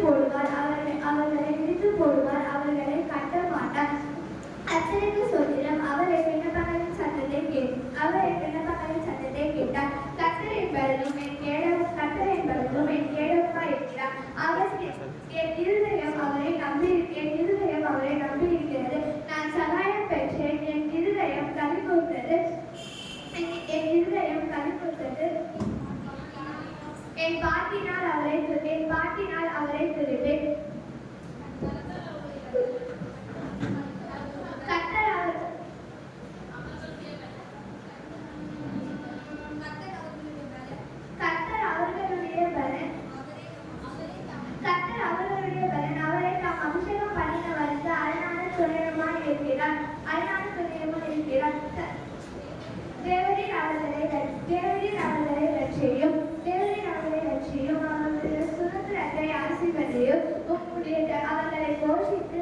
போடுவார், அவர்களை இடித்து போடுவார், அவர்களை கட்ட மாட்டார். அத்தனைக்கு சோதிடம் அவரை விண்ணப்பங்களின் சத்தத்தை கேட்டார். கர்த்தர் என்பதும் என் கேடகமா இருக்கிறார். என் இருதயம் அவரை நம்பியிருக்கிறது. நான் சகாயம் பெற்றேன். என் இருதயம் களிகூர்ந்தது. என் பாட்டினால் அவரை துதிப்பேன். கர்த்தர் அவர்களுடைய பலன். அவரை தாம் அபிஷேகம் பண்ணினவருக்கு அரணான துணையுமாய் இருக்கிறார். தேவரீர் அவர்களை ரட்சியும். அவர்களுடைய சுதந்திரத்தை ஆசீர்வதியும். அவர்களை போஷித்து